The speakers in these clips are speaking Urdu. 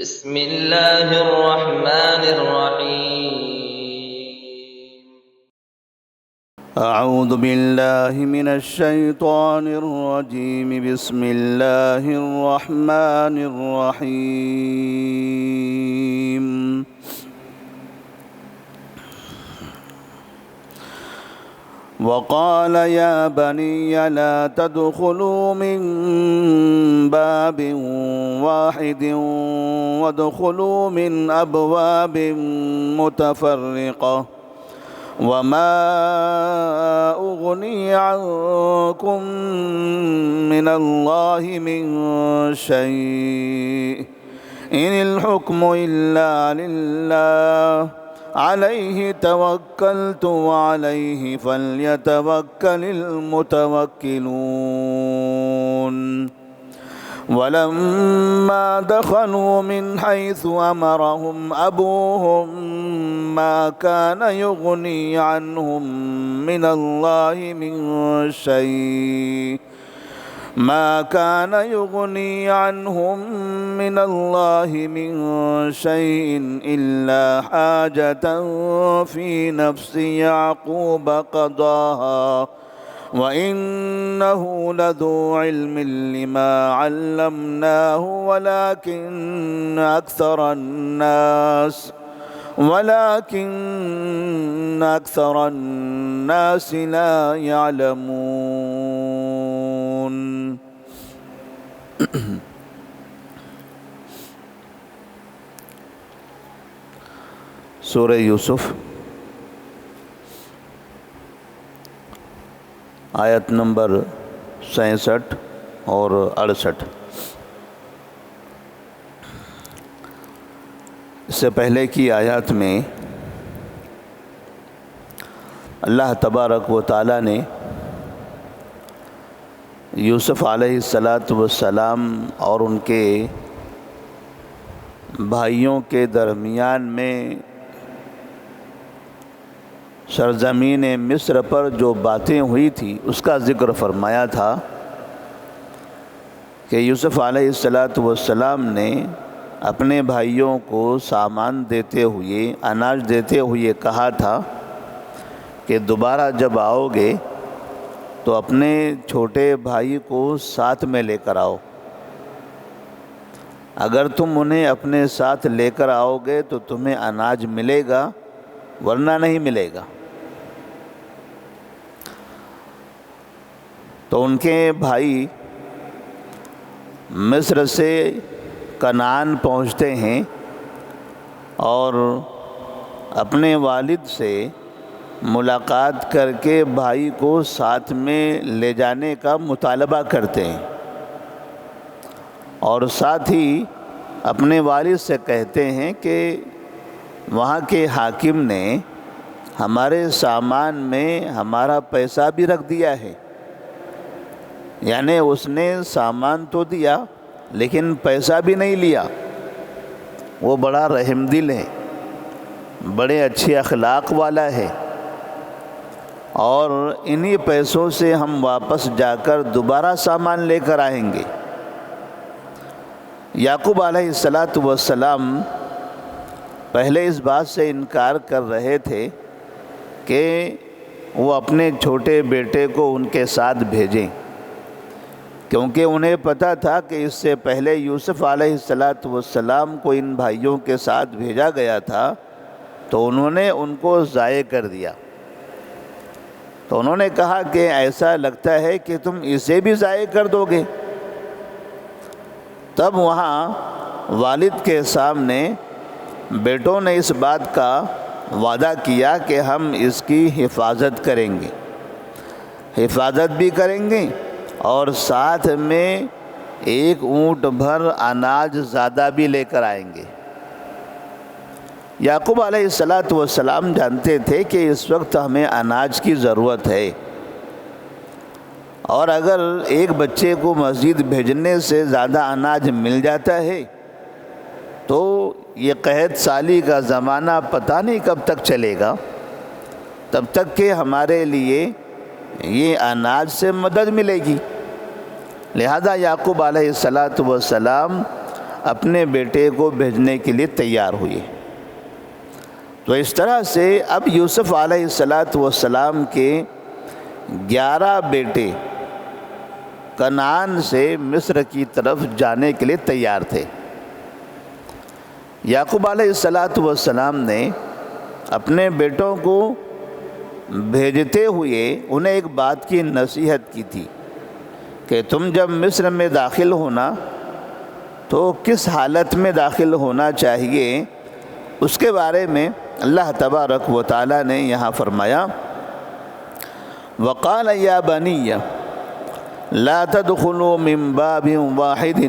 بسم الله الرحمن الرحيم. أعوذ بالله من الشيطان الرجيم. بسم الله الرحمن الرحيم. وقال يا بني لا تدخلوا من باب واحد وادخلوا من أبواب متفرقة وما أغني عنكم من الله من شيء إن الحكم إلا لله عليه توكلت وعليه فليتوكل المتوكلون. ولما دخلوا من حيث أمرهم أبوهم ما كان يغني عنهم من الله من شيء إلا حاجة في نفس يعقوب قضاها وإنه لذو علم لما علمناه ولكن أكثر الناس لا يعلمون. سورہ یوسف آیت نمبر 67 اور 68. اس سے پہلے کی آیات میں اللہ تبارک و تعالی نے یوسف علیہ السلام اور ان کے بھائیوں کے درمیان میں سرزمین مصر پر جو باتیں ہوئی تھی اس کا ذکر فرمایا تھا کہ یوسف علیہ السلام نے اپنے بھائیوں کو سامان دیتے ہوئے، اناج دیتے ہوئے کہا تھا کہ دوبارہ جب آؤ گے تو اپنے چھوٹے بھائی کو ساتھ میں لے کر آؤ. اگر تم انہیں اپنے ساتھ لے کر آؤ گے تو تمہیں اناج ملے گا، ورنہ نہیں ملے گا. تو ان کے بھائی مصر سے کنعان پہنچتے ہیں اور اپنے والد سے ملاقات کر کے بھائی کو ساتھ میں لے جانے کا مطالبہ کرتے ہیں، اور ساتھ ہی اپنے والد سے کہتے ہیں کہ وہاں کے حاکم نے ہمارے سامان میں ہمارا پیسہ بھی رکھ دیا ہے. یعنی اس نے سامان تو دیا لیکن پیسہ بھی نہیں لیا. وہ بڑا رحم دل ہے، بڑے اچھے اخلاق والا ہے، اور انہی پیسوں سے ہم واپس جا کر دوبارہ سامان لے کر آئیں گے. یعقوب علیہ السلام پہلے اس بات سے انکار کر رہے تھے کہ وہ اپنے چھوٹے بیٹے کو ان کے ساتھ بھیجیں، کیونکہ انہیں پتہ تھا کہ اس سے پہلے یوسف علیہ السلام کو ان بھائیوں کے ساتھ بھیجا گیا تھا تو انہوں نے ان کو ضائع کر دیا. تو انہوں نے کہا کہ ایسا لگتا ہے کہ تم اسے بھی ضائع کر دو گے. تب وہاں والد کے سامنے بیٹوں نے اس بات کا وعدہ کیا کہ ہم اس کی حفاظت کریں گے، حفاظت بھی کریں گے اور ساتھ میں ایک اونٹ بھر اناج زیادہ بھی لے کر آئیں گے. یعقوب علیہ السلام جانتے تھے کہ اس وقت ہمیں اناج کی ضرورت ہے، اور اگر ایک بچے کو مسجد بھیجنے سے زیادہ اناج مل جاتا ہے تو یہ قحط سالی کا زمانہ پتہ نہیں کب تک چلے گا، تب تک کہ ہمارے لیے یہ اناج سے مدد ملے گی. لہذا یعقوب علیہ السلام اپنے بیٹے کو بھیجنے کے لیے تیار ہوئے۔ تو اس طرح سے اب یوسف علیہ السلام کے 11 بیٹے کنعان سے مصر کی طرف جانے کے لیے تیار تھے۔ یعقوب علیہ السلام نے اپنے بیٹوں کو بھیجتے ہوئے انہیں ایک بات کی نصیحت کی تھی کہ تم جب مصر میں داخل ہونا تو کس حالت میں داخل ہونا چاہیے، اس کے بارے میں اللہ تبارک و تعالی نے یہاں فرمایا وَقَالَ يَا بَنِيَّ لَا تَدْخُلُوا مِن بَابٍ وَاحِدٍ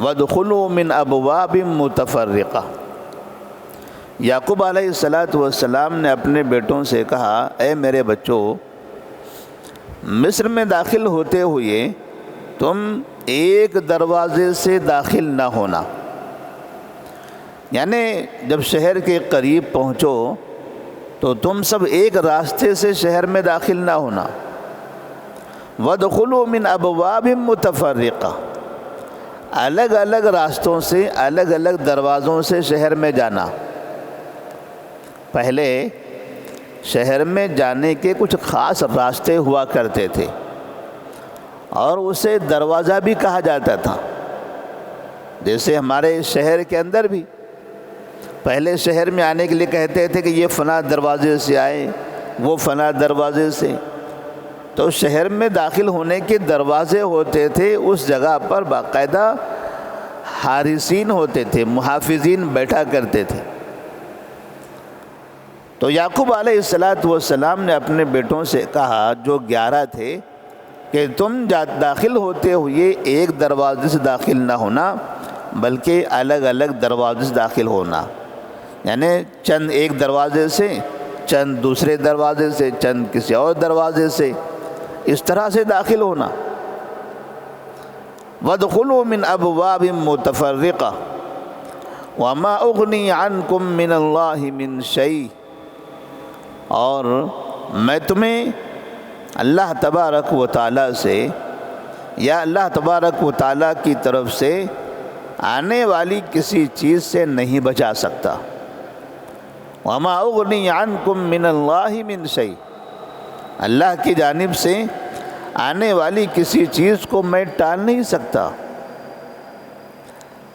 وَادْخُلُوا مِنْ أَبْوَابٍ مُتَفَرِّقَةٍ۔ یعقوب علیہ السلام نے اپنے بیٹوں سے کہا، اے میرے بچوں، مصر میں داخل ہوتے ہوئے تم ایک دروازے سے داخل نہ ہونا، یعنی جب شہر کے قریب پہنچو تو تم سب ایک راستے سے شہر میں داخل نہ ہونا۔ وَادْخُلُوا مِنْ أَبْوَابٍ مُتَفَرِّقَةٍ، الگ الگ راستوں سے، الگ الگ دروازوں سے شہر میں جانا۔ پہلے شہر میں جانے کے کچھ خاص راستے ہوا کرتے تھے اور اسے دروازہ بھی کہا جاتا تھا، جیسے ہمارے شہر کے اندر بھی پہلے شہر میں آنے کے لیے کہتے تھے کہ یہ فلاں دروازے سے آئے، وہ فلاں دروازے سے۔ تو شہر میں داخل ہونے کے دروازے ہوتے تھے، اس جگہ پر باقاعدہ حارسین ہوتے تھے، محافظین بیٹھا کرتے تھے۔ تو یعقوب علیہ السلام نے اپنے بیٹوں سے کہا جو 11 تھے کہ تم داخل ہوتے ہوئے ایک دروازے سے داخل نہ ہونا بلکہ الگ الگ دروازے سے داخل ہونا، یعنی چند ایک دروازے سے، چند دوسرے دروازے سے، چند کسی اور دروازے سے، اس طرح سے داخل ہونا۔ وَادْخُلُوا مِنْ أَبْوَابٍ مُتَفَرِّقَةٍ وَمَا أُغْنِي عَنْكُمْ مِنَ اللَّهِ مِنْ شَيْءٍ، اور میں تمہیں اللہ تبارک و تعالیٰ سے یا اللہ تبارک و تعالیٰ کی طرف سے آنے والی کسی چیز سے نہیں بچا سکتا۔ وَمَا أُغْنِي عَنْكُمْ مِنَ اللَّهِ مِنْ شَيْءٍ، اللہ کی جانب سے آنے والی کسی چیز کو میں ٹال نہیں سکتا۔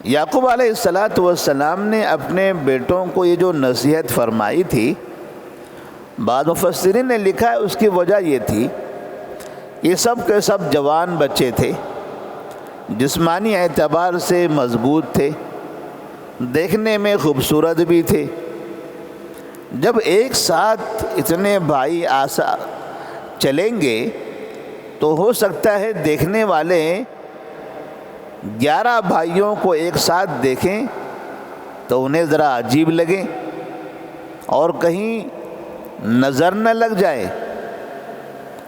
یعقوب علیہ السلام نے اپنے بیٹوں کو یہ جو نصیحت فرمائی تھی، بعض مفسرین نے لکھا ہے اس کی وجہ یہ تھی یہ سب کے سب جوان بچے تھے، جسمانی اعتبار سے مضبوط تھے، دیکھنے میں خوبصورت بھی تھے۔ جب ایک ساتھ اتنے بھائی چلیں گے تو ہو سکتا ہے دیکھنے والے 11 بھائیوں کو ایک ساتھ دیکھیں تو انہیں ذرا عجیب لگے اور کہیں نظر نہ لگ جائے،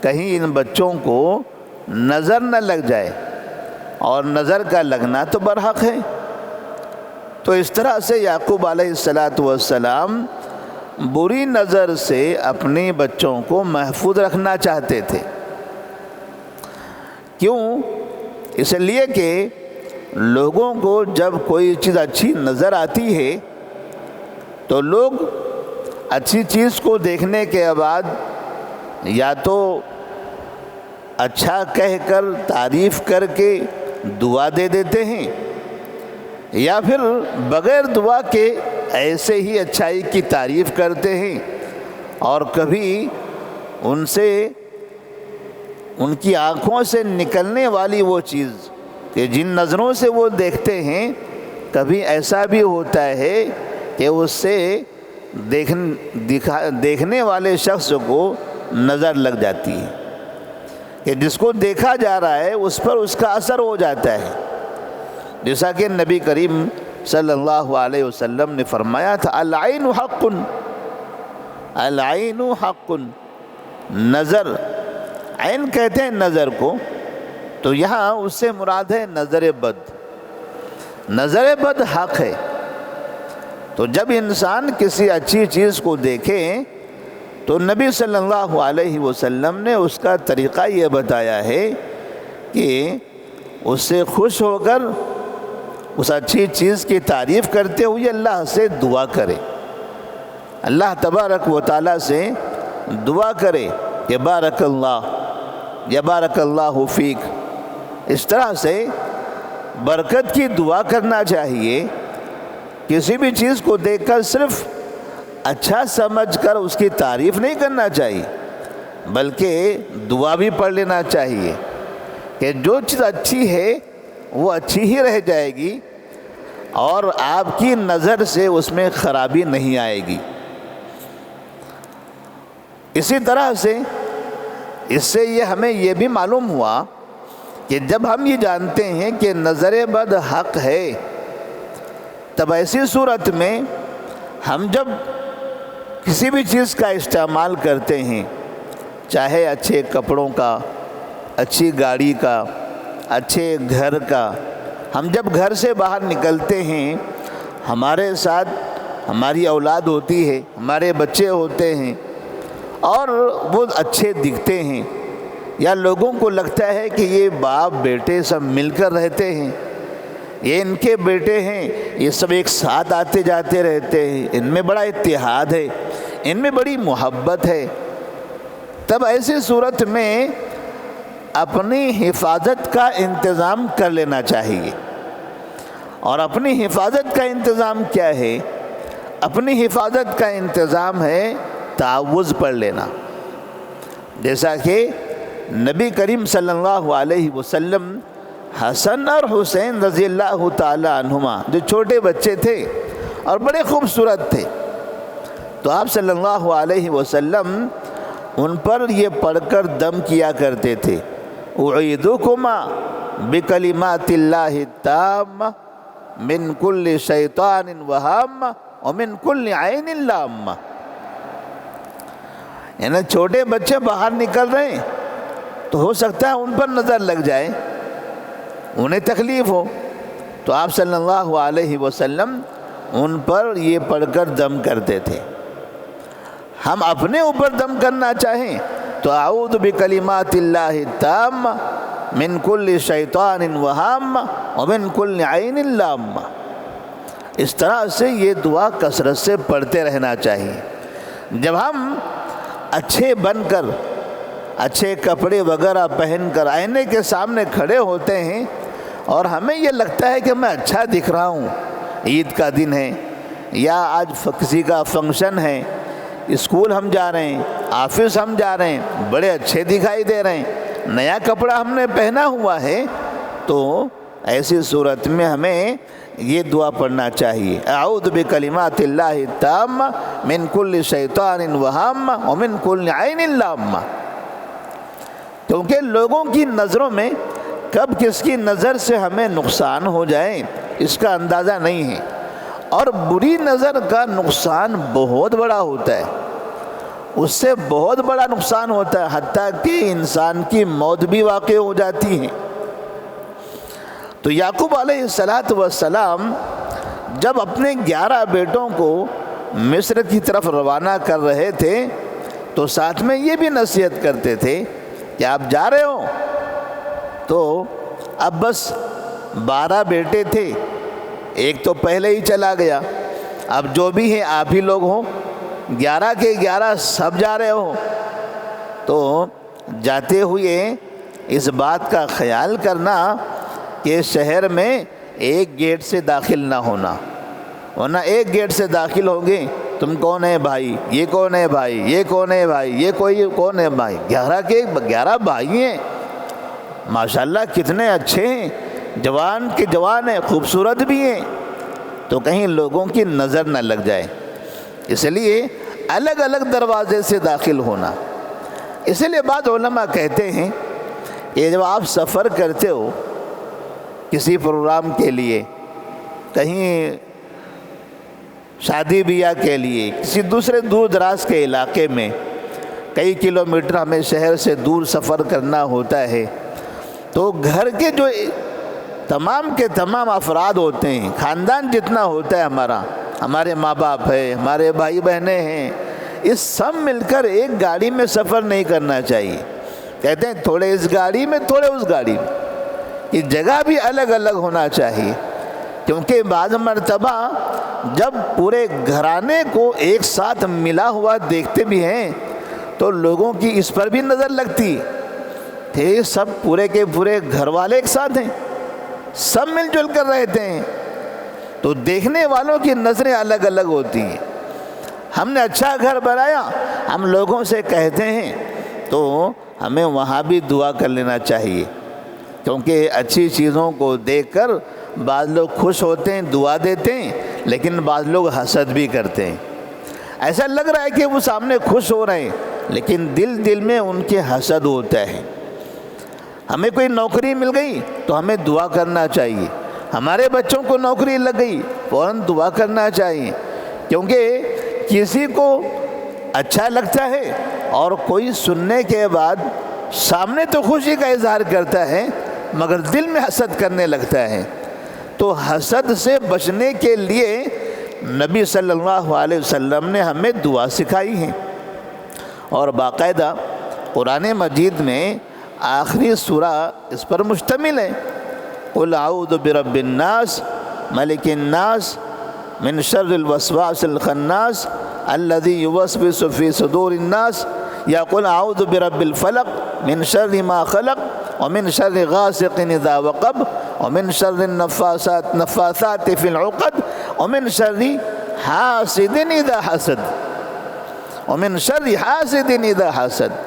کہیں ان بچوں کو نظر نہ لگ جائے، اور نظر کا لگنا تو برحق ہے۔ تو اس طرح سے یعقوب علیہ السلام بری نظر سے اپنے بچوں کو محفوظ رکھنا چاہتے تھے۔ کیوں؟ اس لیے کہ لوگوں کو جب کوئی چیز اچھی نظر آتی ہے تو لوگ اچھی چیز کو دیکھنے کے بعد یا تو اچھا کہہ کر، تعریف کر کے دعا دے دیتے ہیں، یا پھر بغیر دعا کے ایسے ہی اچھائی کی تعریف کرتے ہیں، اور کبھی ان سے، ان کی آنکھوں سے نکلنے والی وہ چیز کہ جن نظروں سے وہ دیکھتے ہیں، کبھی ایسا بھی ہوتا ہے کہ اس سے دیکھنے والے شخص کو نظر لگ جاتی ہے، کہ جس کو دیکھا جا رہا ہے اس پر اس کا اثر ہو جاتا ہے۔ جیسا کہ نبی کریم صلی اللہ علیہ وسلم نے فرمایا تھا العین حق، العین حق، نظر، عین کہتے ہیں نظر کو، تو یہاں اس سے مراد ہے نظر بد، نظر بد حق ہے۔ تو جب انسان کسی اچھی چیز کو دیکھے تو نبی صلی اللہ علیہ وسلم نے اس کا طریقہ یہ بتایا ہے کہ اس سے خوش ہو کر اس اچھی چیز کی تعریف کرتے ہوئے اللہ سے دعا کرے، اللہ تبارک و تعالیٰ سے دعا کرے کہ بارک اللہ یا بارک اللہ فیک۔ اس طرح سے برکت کی دعا کرنا چاہیے۔ کسی بھی چیز کو دیکھ کر صرف اچھا سمجھ کر اس کی تعریف نہیں کرنا چاہیے، بلکہ دعا بھی پڑھ لینا چاہیے کہ جو چیز اچھی ہے وہ اچھی ہی رہ جائے گی اور آپ کی نظر سے اس میں خرابی نہیں آئے گی۔ اسی طرح سے اس سے ہمیں یہ بھی معلوم ہوا کہ جب ہم یہ جانتے ہیں کہ نظر بد حق ہے، تب ایسی صورت میں ہم جب کسی بھی چیز کا استعمال کرتے ہیں، چاہے اچھے کپڑوں کا، اچھی گاڑی کا، اچھے گھر کا، ہم جب گھر سے باہر نکلتے ہیں، ہمارے ساتھ ہماری اولاد ہوتی ہے، ہمارے بچے ہوتے ہیں اور وہ اچھے دکھتے ہیں، یا لوگوں کو لگتا ہے کہ یہ باپ بیٹے سب مل کر رہتے ہیں، یہ ان کے بیٹے ہیں، یہ سب ایک ساتھ آتے جاتے رہتے ہیں، ان میں بڑا اتحاد ہے، ان میں بڑی محبت ہے، تب ایسی صورت میں اپنی حفاظت کا انتظام کر لینا چاہیے۔ اور اپنی حفاظت کا انتظام کیا ہے؟ اپنی حفاظت کا انتظام ہے تعوذ پڑھ لینا، جیسا کہ نبی کریم صلی اللہ علیہ وسلم حسن اور حسین رضی اللہ تعالی عنہما جو چھوٹے بچے تھے اور بڑے خوبصورت تھے، تو آپ صلی اللہ علیہ وسلم ان پر یہ پڑھ کر دم کیا کرتے تھے، اعیذکما بکلمات اللہ التامہ من کل شیطان وہامہ ومن کل عین لامہ۔ یعنی چھوٹے بچے باہر نکل رہے ہیں تو ہو سکتا ہے ان پر نظر لگ جائے، انہیں تکلیف ہو، تو آپ صلی اللہ علیہ وسلم ان پر یہ پڑھ کر دم کرتے تھے۔ ہم اپنے اوپر دم کرنا چاہیں تو اعوذ بکلمات اللہ التامہ من کل شیطان وہامہ ومن کل عین لامہ۔ اس طرح سے یہ دعا کثرت سے پڑھتے رہنا چاہیے۔ جب ہم اچھے بن کر، اچھے کپڑے وغیرہ پہن کر آئینے کے سامنے کھڑے ہوتے ہیں اور ہمیں یہ لگتا ہے کہ میں اچھا دکھ رہا ہوں، عید کا دن ہے یا آج کسی کا فنکشن ہے، اسکول ہم جا رہے ہیں، آفس ہم جا رہے ہیں، بڑے اچھے دکھائی دے رہے ہیں، نیا کپڑا ہم نے پہنا ہوا ہے، تو ایسی صورت میں ہمیں یہ دعا پڑھنا چاہیے، اعوذ بکلمات اللہ التامہ من کل شیطان وہامہ ومن کل عین لامہ۔ کیونکہ لوگوں کی نظروں میں کب کس کی نظر سے ہمیں نقصان ہو جائے اس کا اندازہ نہیں ہے، اور بری نظر کا نقصان بہت بڑا ہوتا ہے، اس سے بہت بڑا نقصان ہوتا ہے، حتیٰ کہ انسان کی موت بھی واقع ہو جاتی ہے۔ تو یعقوب علیہ السلام جب اپنے 11 بیٹوں کو مصر کی طرف روانہ کر رہے تھے تو ساتھ میں یہ بھی نصیحت کرتے تھے کہ آپ جا رہے ہو تو اب بس 12 بیٹے تھے، ایک تو پہلے ہی چلا گیا، اب جو بھی ہیں آپ ہی لوگ ہوں، 11 کے 11 سب جا رہے ہو، تو جاتے ہوئے اس بات کا خیال کرنا کہ شہر میں ایک گیٹ سے داخل نہ ہونا، ورنہ ایک گیٹ سے داخل ہوگے، تم کون ہے بھائی، یہ کون ہے بھائی، یہ کون ہے بھائی، یہ کوئی کون ہے بھائی، 11 کے 11 بھائی ہیں، ماشاءاللہ کتنے اچھے ہیں، جوان کے جوان ہیں، خوبصورت بھی ہیں، تو کہیں لوگوں کی نظر نہ لگ جائے، اس لیے الگ الگ دروازے سے داخل ہونا۔ اس لیے بعض علماء کہتے ہیں کہ جب آپ سفر کرتے ہو کسی پروگرام کے لیے، کہیں شادی بیاہ کے لیے، کسی دوسرے دور دراز کے علاقے میں، کئی کلومیٹر ہمیں شہر سے دور سفر کرنا ہوتا ہے، تو گھر کے جو تمام کے تمام افراد ہوتے ہیں، خاندان جتنا ہوتا ہے ہمارا، ہمارے ماں باپ ہیں، ہمارے بھائی بہنیں ہیں، اس سب مل کر ایک گاڑی میں سفر نہیں کرنا چاہیے۔ کہتے ہیں تھوڑے اس گاڑی میں، تھوڑے اس گاڑی میں، یہ جگہ بھی الگ الگ ہونا چاہیے، کیونکہ بعض مرتبہ جب پورے گھرانے کو ایک ساتھ ملا ہوا دیکھتے بھی ہیں تو لوگوں کی اس پر بھی نظر لگتی کہ سب پورے کے پورے گھر والے ایک ساتھ ہیں، سب مل جل کر رہتے ہیں، تو دیکھنے والوں کی نظریں الگ الگ ہوتی ہیں۔ ہم نے اچھا گھر بنایا، ہم لوگوں سے کہتے ہیں تو ہمیں وہاں بھی دعا کر لینا چاہیے، کیونکہ اچھی چیزوں کو دیکھ کر بعض لوگ خوش ہوتے ہیں، دعا دیتے ہیں، لیکن بعض لوگ حسد بھی کرتے ہیں۔ ایسا لگ رہا ہے کہ وہ سامنے خوش ہو رہے ہیں، لیکن دل میں ان کے حسد ہوتا ہے۔ ہمیں کوئی نوکری مل گئی تو ہمیں دعا کرنا چاہیے، ہمارے بچوں کو نوکری لگ گئی فوراً دعا کرنا چاہیے، کیونکہ کسی کو اچھا لگتا ہے اور کوئی سننے کے بعد سامنے تو خوشی کا اظہار کرتا ہے مگر دل میں حسد کرنے لگتا ہے۔ تو حسد سے بچنے کے لیے نبی صلی اللہ علیہ وسلم نے ہمیں دعا سکھائی ہے، اور باقاعدہ قرآن مجید میں آخری سورہ اس پر مشتمل ہے۔ قل اعوذ برب الناس ملک الناس من شر الوسواس الخناس الذي يوسوس في صدور الناس، یا قل اعوذ برب الفلق من شر ما خلق ومن شر غاسق اذا وقب ومن شر النفاثات في العقد ومن شر حاسد اذا حسد ومن شر حاسد اذا حسد۔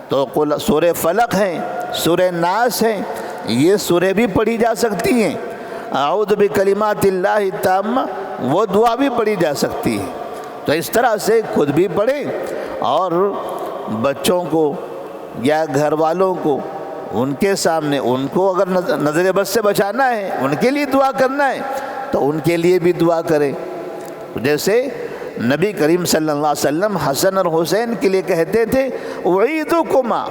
تو سورہ فلق ہے، سورہ ناس ہے، یہ سورہ بھی پڑھی جا سکتی ہیں۔ اعوذ بکلمات اللہ التامہ وہ دعا بھی پڑھی جا سکتی ہے۔ تو اس طرح سے خود بھی پڑھیں اور بچوں کو یا گھر والوں کو ان کے سامنے، ان کو اگر نظر بد سے بچانا ہے، ان کے لیے دعا کرنا ہے تو ان کے لیے بھی دعا کریں۔ جیسے نبی کریم صلی اللہ علیہ وسلم حسن اور حسین کے لیے کہتے تھے اعیذکما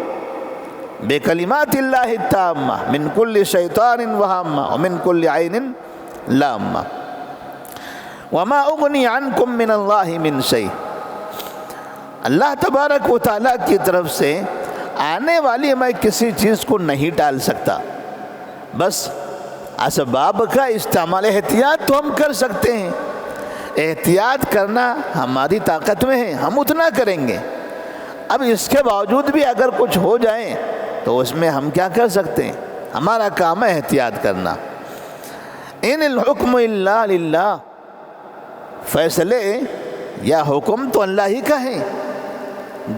بکلمات اللہ التامہ من کل شیطان وہامہ ومن کل عین لامہ وما اغنی عنکم من اللہ من شیء۔ اللہ تبارک و تعالیٰ کی طرف سے آنے والی میں کسی چیز کو نہیں ٹال سکتا، بس اسباب کا استعمال احتیاط تو ہم کر سکتے ہیں، احتیاط کرنا ہماری طاقت میں ہے، ہم اتنا کریں گے۔ اب اس کے باوجود بھی اگر کچھ ہو جائے تو اس میں ہم کیا کر سکتے ہیں؟ ہمارا کام ہے احتیاط کرنا۔ ان الحکم الا للہ، فیصلے یا حکم تو اللہ ہی کا ہے،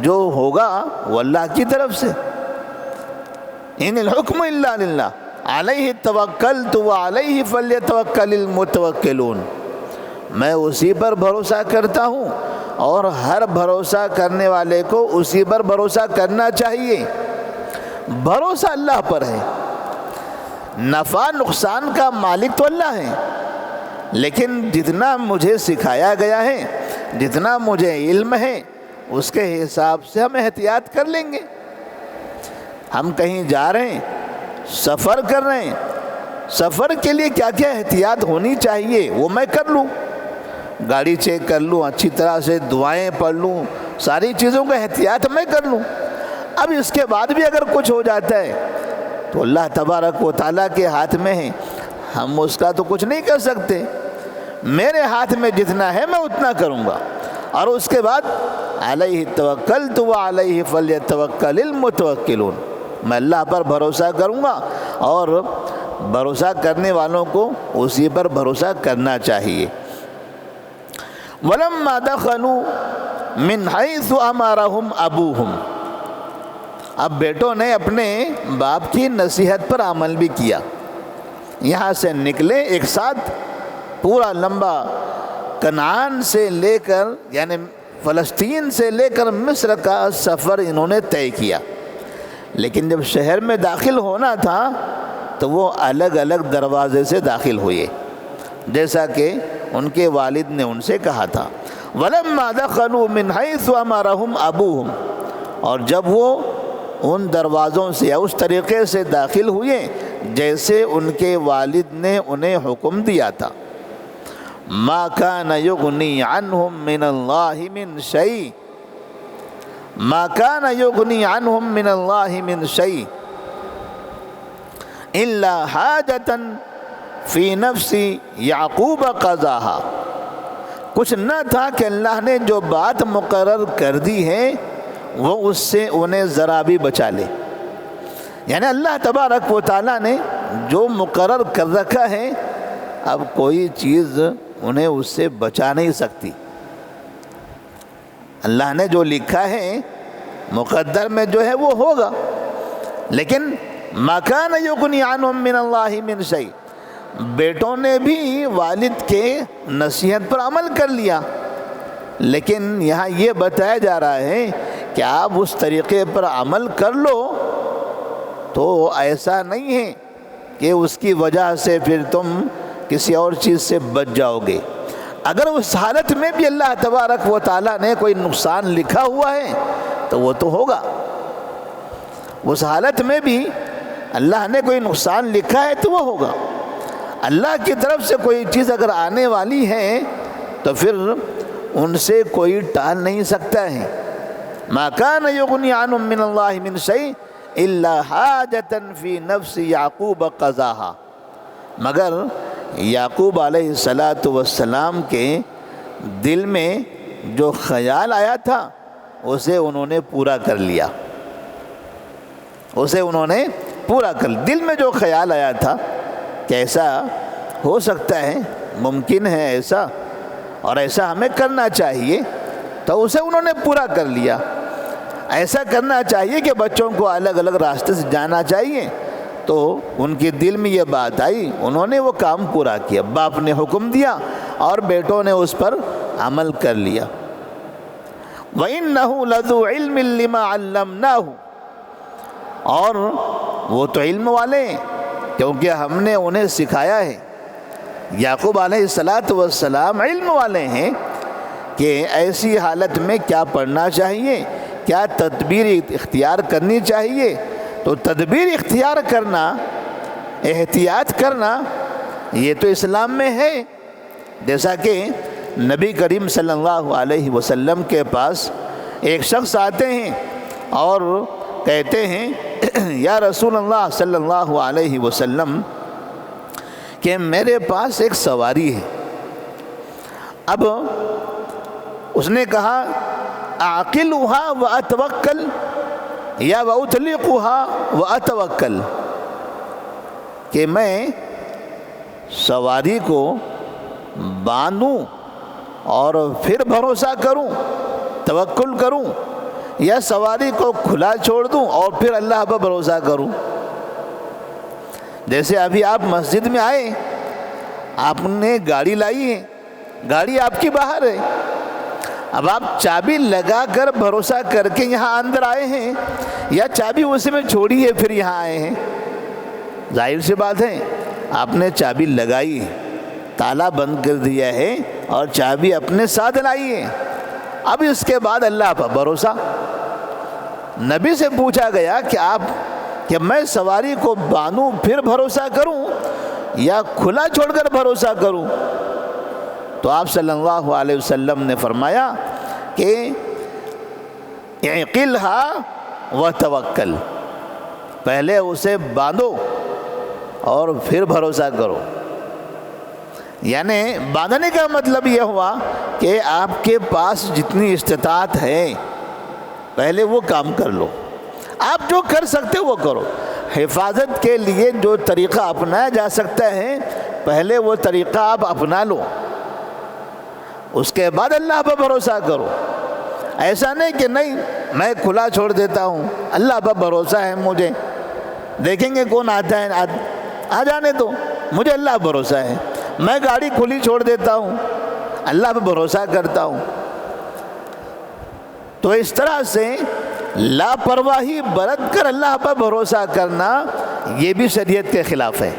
جو ہوگا وہ اللہ کی طرف سے۔ ان الحکم الا للہ علیہ توکلت وعلیہ فلیتوکل المتوکلون، میں اسی پر بھروسہ کرتا ہوں اور ہر بھروسہ کرنے والے کو اسی پر بھروسہ کرنا چاہیے۔ بھروسہ اللہ پر ہے، نفع نقصان کا مالک تو اللہ ہے، لیکن جتنا مجھے سکھایا گیا ہے، جتنا مجھے علم ہے، اس کے حساب سے ہم احتیاط کر لیں گے۔ ہم کہیں جا رہے ہیں، سفر کر رہے ہیں، سفر کے لیے کیا کیا احتیاط ہونی چاہیے وہ میں کر لوں، گاڑی چیک کر لوں، اچھی طرح سے دعائیں پڑھ لوں، ساری چیزوں کا احتیاط میں کر لوں۔ اب اس کے بعد بھی اگر کچھ ہو جاتا ہے تو اللہ تبارک و تعالیٰ کے ہاتھ میں ہے، ہم اس کا تو کچھ نہیں کر سکتے۔ میرے ہاتھ میں جتنا ہے میں اتنا کروں گا، اور اس کے بعد علیہ توکلت وعلیہ فلیتوکل المتوکلون، میں اللہ پر بھروسہ کروں گا اور بھروسہ کرنے والوں کو اسی پر بھروسہ کرنا چاہیے۔ وَلَمَّا دَخَلُوا مِنْ حَيْثُ أَمَرَهُمْ أَبُوهُمْ، اب بیٹوں نے اپنے باپ کی نصیحت پر عمل بھی کیا، یہاں سے نکلے ایک ساتھ، پورا لمبا کنعان سے لے کر یعنی فلسطین سے لے کر مصر کا سفر انہوں نے طے کیا، لیکن جب شہر میں داخل ہونا تھا تو وہ الگ الگ دروازے سے داخل ہوئے، جیسا کہ ان کے والد نے ان سے کہا تھا۔ وَلَمَّا دَخَلُوا مِنْ حَيْثُ أَمَرَهُمْ أَبُوهُمْ، اور جب وہ ان دروازوں سے یا اس طریقے سے داخل ہوئے جیسے ان کے والد نے انہیں حکم دیا تھا۔ مَا كَانَ يُغْنِي عَنْهُمْ مِنَ اللَّهِ مِنْ شَيْءٍ مَا كَانَ يُغْنِي عَنْهُمْ مِنَ اللَّهِ مِنْ شَيْءٍ إِلَّا حَاجَةً فی نفسی یعقوب قضاہا، کچھ نہ تھا کہ اللہ نے جو بات مقرر کر دی ہے وہ اس سے انہیں ذرا بھی بچا لے۔ یعنی اللہ تبارک و تعالیٰ نے جو مقرر کر رکھا ہے اب کوئی چیز انہیں اس سے بچا نہیں سکتی۔ اللہ نے جو لکھا ہے مقدر میں جو ہے وہ ہوگا، لیکن ما کان یغنی عنہم من اللہ من شیء، بیٹوں نے بھی والد کے نصیحت پر عمل کر لیا، لیکن یہاں یہ بتایا جا رہا ہے کہ آپ اس طریقے پر عمل کر لو تو ایسا نہیں ہے کہ اس کی وجہ سے پھر تم کسی اور چیز سے بچ جاؤ گے۔ اگر اس حالت میں بھی اللہ تبارک و تعالیٰ نے کوئی نقصان لکھا ہوا ہے تو وہ تو ہوگا، اس حالت میں بھی اللہ نے کوئی نقصان لکھا ہے تو وہ ہوگا۔ اللہ کی طرف سے کوئی چیز اگر آنے والی ہے تو پھر ان سے کوئی ٹال نہیں سکتا ہے۔ ما کان یغنی عنہم من اللہ من شیء الا حاجۃ فی نفس یعقوب قضاہا، مگر یعقوب علیہ السلام کے دل میں جو خیال آیا تھا اسے انہوں نے پورا کر لیا، اسے انہوں نے پورا کر لیا۔ دل میں جو خیال آیا تھا کہ ایسا ہو سکتا ہے، ممکن ہے ایسا، اور ایسا ہمیں کرنا چاہیے، تو اسے انہوں نے پورا کر لیا۔ ایسا کرنا چاہیے کہ بچوں کو الگ الگ راستے سے جانا چاہیے، تو ان کے دل میں یہ بات آئی، انہوں نے وہ کام پورا کیا، باپ نے حکم دیا اور بیٹوں نے اس پر عمل کر لیا۔ وَإِنَّهُ لَذُو عِلْمٍ لِّمَا عَلَّمْنَاهُ، اور وہ تو علم والے ہیں کیونکہ ہم نے انہیں سکھایا ہے۔ یعقوب علیہ السلام علم والے ہیں کہ ایسی حالت میں کیا پڑھنا چاہیے، کیا تدبیر اختیار کرنی چاہیے۔ تو تدبیر اختیار کرنا، احتیاط کرنا، یہ تو اسلام میں ہے۔ جیسا کہ نبی کریم صلی اللہ علیہ وسلم کے پاس ایک شخص آتے ہیں اور کہتے ہیں یا رسول اللہ صلی اللہ علیہ وسلم کہ میرے پاس ایک سواری ہے۔ اب اس نے کہا اعقلها واتوکل یا واطلقها واتوکل، کہ میں سواری کو باندھوں اور پھر بھروسہ کروں، توکل کروں، یا سواری کو کھلا چھوڑ دوں اور پھر اللہ پر بھروسہ کروں۔ جیسے ابھی آپ مسجد میں آئے، آپ نے گاڑی لائی ہے، گاڑی آپ کی باہر ہے، اب آپ چابی لگا کر بھروسہ کر کے یہاں اندر آئے ہیں یا چابی اسی میں چھوڑی ہے پھر یہاں آئے ہیں؟ ظاہر سی بات ہے آپ نے چابی لگائی ہے، تالا بند کر دیا ہے اور چابی اپنے ساتھ لائی ہے۔ اب اس کے بعد اللہ پر بھروسہ۔ نبی سے پوچھا گیا کہ میں سواری کو باندھوں پھر بھروسہ کروں یا کھلا چھوڑ کر بھروسہ کروں؟ تو آپ صلی اللہ علیہ وسلم نے فرمایا کہ اعقلها وتوکل، پہلے اسے باندھو اور پھر بھروسہ کرو۔ یعنی باندھنے کا مطلب یہ ہوا کہ آپ کے پاس جتنی استطاعت ہے پہلے وہ کام کر لو، آپ جو کر سکتے وہ کرو۔ حفاظت کے لیے جو طریقہ اپنایا جا سکتا ہے پہلے وہ طریقہ آپ اپنا لو، اس کے بعد اللہ پر بھروسہ کرو۔ ایسا نہیں کہ نہیں میں کھلا چھوڑ دیتا ہوں، اللہ پر بھروسہ ہے مجھے، دیکھیں گے کون آتا ہے، آ جانے دو، مجھے اللہ پر بھروسہ ہے، میں گاڑی کھلی چھوڑ دیتا ہوں، اللہ پر بھروسہ کرتا ہوں۔ تو اس طرح سے لاپرواہی برت کر اللہ پر بھروسہ کرنا یہ بھی شریعت کے خلاف ہے،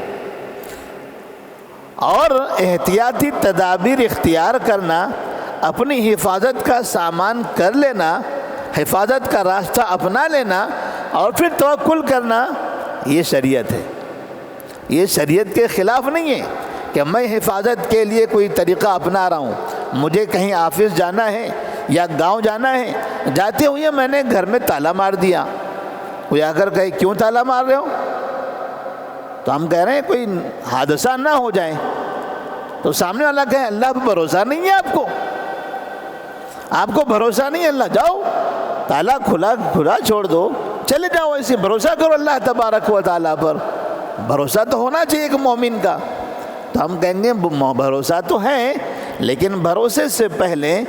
اور احتیاطی تدابیر اختیار کرنا، اپنی حفاظت کا سامان کر لینا، حفاظت کا راستہ اپنا لینا اور پھر توکل کرنا، یہ شریعت ہے۔ یہ شریعت کے خلاف نہیں ہے کہ میں حفاظت کے لیے کوئی طریقہ اپنا رہا ہوں، مجھے کہیں آفس جانا ہے یا گاؤں جانا ہے، جاتے ہوئے میں نے گھر میں تالا مار دیا، کوئی آ کر کہے کیوں تالا مار رہے ہو؟ تو ہم کہہ رہے ہیں کوئی حادثہ نہ ہو جائے، تو سامنے والا کہے اللہ پہ بھروسہ نہیں ہے آپ کو بھروسہ نہیں ہے اللہ، جاؤ تالا کھلا چھوڑ دو، چلے جاؤ، ایسے بھروسہ کرو اللہ تبارک و تعالیٰ پر۔ بھروسہ تو ہونا چاہیے ایک مومن کا۔ تو ہم کہیں گے بھروسہ تو ہے، لیکن بھروسے سے پہلے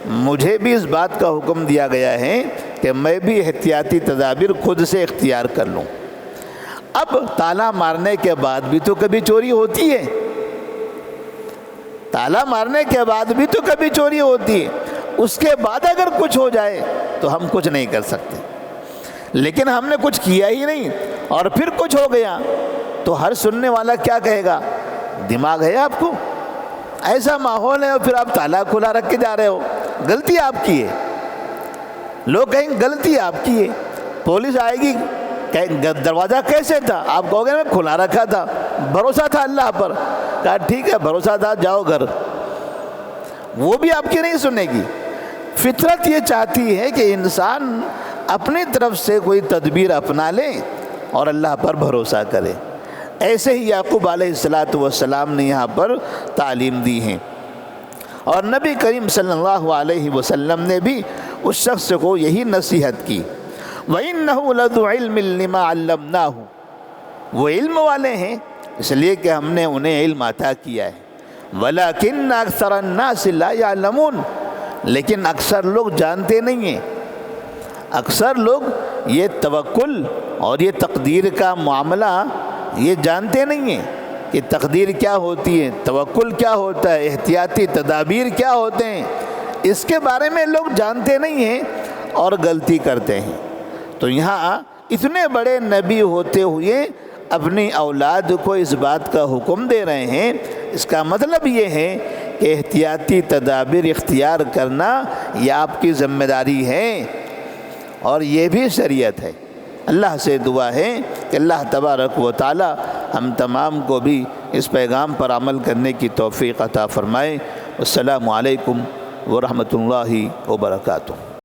مجھے بھی اس بات کا حکم دیا گیا ہے کہ میں بھی احتیاطی تدابیر خود سے اختیار کر لوں۔ اب تالا مارنے کے بعد بھی تو کبھی چوری ہوتی ہے، تالا مارنے کے بعد بھی تو کبھی چوری ہوتی ہے، اس کے بعد اگر کچھ ہو جائے تو ہم کچھ نہیں کر سکتے۔ لیکن ہم نے کچھ کیا ہی نہیں اور پھر کچھ ہو گیا تو ہر سننے والا کیا کہے گا؟ دماغ ہے آپ کو؟ ایسا ماحول ہے اور پھر آپ تالا کھلا رکھ کے جا رہے ہو، غلطی آپ کی ہے۔ لوگ کہیں گے غلطی آپ کی ہے، پولیس آئے گی دروازہ کیسے تھا؟ آپ کہو گے میں کھلا رکھا تھا، بھروسہ تھا اللہ پر۔ کہا ٹھیک ہے بھروسہ تھا، جاؤ گھر۔ وہ بھی آپ کی نہیں سنے گی۔ فطرت یہ چاہتی ہے کہ انسان اپنی طرف سے کوئی تدبیر اپنا لے اور اللہ پر بھروسہ کرے۔ ایسے ہی یعقوب علیہ السلام نے یہاں پر تعلیم دی ہے، اور نبی کریم صلی اللہ علیہ وسلم نے بھی اس شخص کو یہی نصیحت کی۔ وَإِنَّهُ لَذُو عِلْمٍ لِّمَا عَلَّمْنَاهُ، وہ علم والے ہیں اس لیے کہ ہم نے انہیں علم عطا کیا ہے۔ وَلَكِنَّ أَكْثَرَ النَّاسِ لَا يَعْلَمُونَ، لیکن اکثر لوگ جانتے نہیں ہیں۔ اکثر لوگ یہ توکل اور یہ تقدیر کا معاملہ یہ جانتے نہیں ہیں کہ تقدیر کیا ہوتی ہے، توکل کیا ہوتا ہے، احتیاطی تدابیر کیا ہوتے ہیں، اس کے بارے میں لوگ جانتے نہیں ہیں اور غلطی کرتے ہیں۔ تو یہاں اتنے بڑے نبی ہوتے ہوئے اپنی اولاد کو اس بات کا حکم دے رہے ہیں، اس کا مطلب یہ ہے کہ احتیاطی تدابیر اختیار کرنا یہ آپ کی ذمہ داری ہے اور یہ بھی شریعت ہے۔ اللہ سے دعا ہے کہ اللہ تبارک و تعالی ہم تمام کو بھی اس پیغام پر عمل کرنے کی توفیق عطا فرمائے۔ السلام علیکم ورحمۃ اللہ وبرکاتہ۔